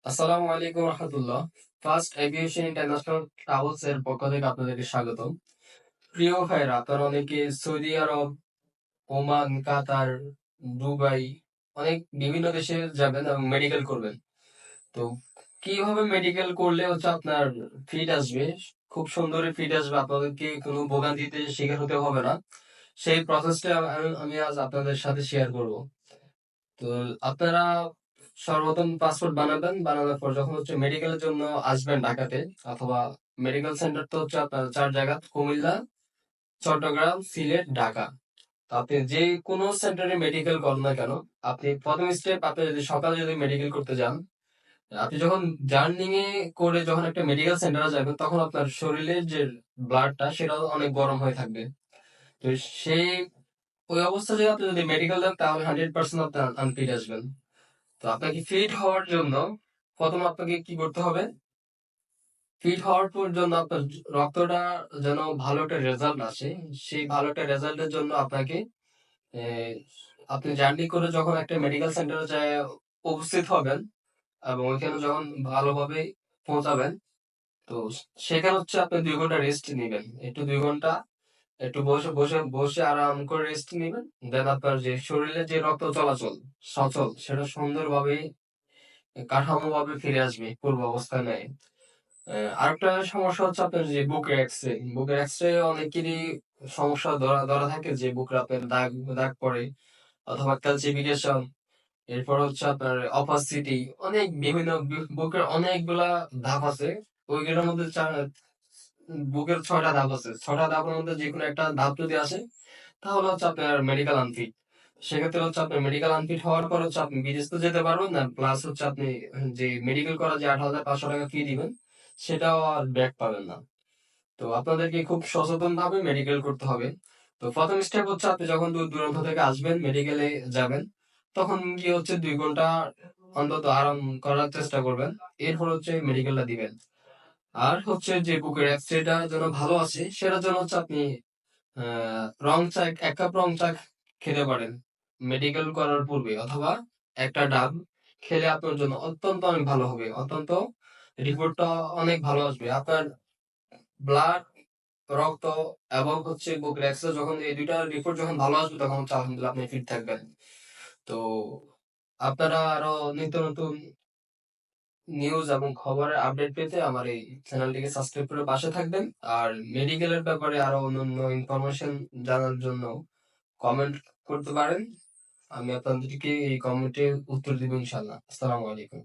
আসসালামু আলাইকুম রহমতুল্লাহ। First aviation international travels এর পক্ষ থেকে আপনাদেরকে স্বাগতম। প্রিয় ভাইরা, আপনারা অনেকে সৌদি আরব, ওমান, কাতার, দুবাই, অনেক বিভিন্ন দেশে যাবেন এবং মেডিকেল করবেন। তো কিভাবে মেডিকেল করলে হচ্ছে আপনার ফিট আসবে, খুব সুন্দর ফিট আসবে, আপনাদেরকে কোনো ভোগান্তিতে শিকার হতে হবে না, সেই প্রসেসটা আমি আজ আপনাদের সাথে শেয়ার করব। তো আপনারা সর্বপ্রথম পাসপোর্ট বানাবেন। বানানোর পর যখন হচ্ছে মেডিকেলের জন্য আসবেন ঢাকাতে, অথবা মেডিকেল সেন্টার তো হচ্ছে আপনার 4 জায়গা: কুমিল্লা, চট্টগ্রাম, সিলেট, ঢাকা। তো আপনি যে কোনো সেন্টারে মেডিকেল করেন না কেন, আপনি প্রথম স্টেপ, আপনি যদি সকালে যদি মেডিকেল করতে যান, আপনি যখন জার্নি করে যখন একটা মেডিকেল সেন্টারে যাবেন, তখন আপনার শরীরের যে ব্লাডটা সেটা অনেক গরম হয়ে থাকবে। তো সেই ওই অবস্থা যদি আপনি যদি মেডিকেল দেন, তাহলে 100% আপনি আনফিট আসবেন। তো আপনাকে ফিট হওয়ার জন্য প্রথম আপনাকে কি করতে হবে? ফিট হওয়ার জন্য আপনার রক্তটা যেন ভালো একটা রেজাল্ট আসে, সেই ভালো একটা রেজাল্টের জন্য আপনাকে আহ, আপনি জার্নি করে যখন একটা মেডিকেল সেন্টারে যায় উপস্থিত হবেন এবং ওইখানে যখন ভালোভাবে পৌঁছাবেন, তো সেখানে হচ্ছে আপনি 2 ঘন্টা রেস্ট নেবেন। একটু 2 ঘন্টা একটু বসে বসে বসে আরাম করে রেস্ট নেবেন। দেন আপনার যে শরীরে যে রক্ত চলাচল সচল সেটা সুন্দরভাবে কাঠামোভাবে ফিরে আসবে পূর্ব অবস্থায় নেয়। আরেকটা সমস্যা হচ্ছে আপনার যে বুকের এক্সরে। বুকের এক্সরে অনেকেরই সমস্যা ধরা ধরা থাকে, যে বুকের আপনার দাগ দাগ পড়ে, অথবা ক্যালসিফিকেশন, এরপর হচ্ছে আপনার অপাসিটি, অনেক বিভিন্ন বুকের অনেকগুলা ধাপ আছে। ওইগুলোর মধ্যে বুকের 6টা ধাপ আছে। 6টা ধাপের মধ্যে যে কোনো একটা ধাপ যদি আসে, তাহলে হচ্ছে আপনার মেডিকেল আনফিট। সেক্ষেত্রে হচ্ছে আপনার মেডিকেল আনফিট হওয়ার পর হচ্ছে আপনি বিদেশ তো যেতে পারবেন না, প্লাস হচ্ছে আপনি যে মেডিকেল করা যে 8,500 টাকা ফি দিবেন, সেটাও আর ব্যাক পাবেন না। তো আপনাদেরকে খুব সচেতন ভাবে মেডিকেল করতে হবে। তো প্রথম স্টেপ হচ্ছে আপনি যখন দূর দূরান্ত থেকে আসবেন, মেডিকেলে যাবেন, তখন গিয়ে হচ্ছে 2 ঘন্টা অন্তত আরাম করার চেষ্টা করবেন। এরপর হচ্ছে মেডিকেলটা দিবেন। আর হচ্ছে যে বুকের এক্সরেটা যেন ভালো আছে, সেটার জন্য হচ্ছে আপনি রং চা, 1 কাপ রং চা খেতে পারেন মেডিকেল করার পূর্বে, অথবা একটা ডাব খেলে আপনার জন্য অত্যন্ত অনেক ভালো হবে। অত্যন্ত রিপোর্টটা অনেক ভালো আসবে। আপনার ব্লাড, রক্ত এবং হচ্ছে বুকের এক্সরে, যখন এই দুইটা রিপোর্ট যখন ভালো আসবে, তখন হচ্ছে আলহামদুলিল্লাহ আপনি ফিট থাকবেন। তো আপনারা আরো নিত্য নতুন নিউজ এবং খবরের আপডেট পেতে আমার এই চ্যানেলটিকে সাবস্ক্রাইব করে পাশে থাকবেন। আর মেডিকেলের ব্যাপারে আরো অন্যান্য ইনফরমেশন জানার জন্য কমেন্ট করতে পারেন। আমি আপনাদেরকে এই কমেন্টে উত্তর দিব ইনশাল্লাহ। আসসালামু আলাইকুম।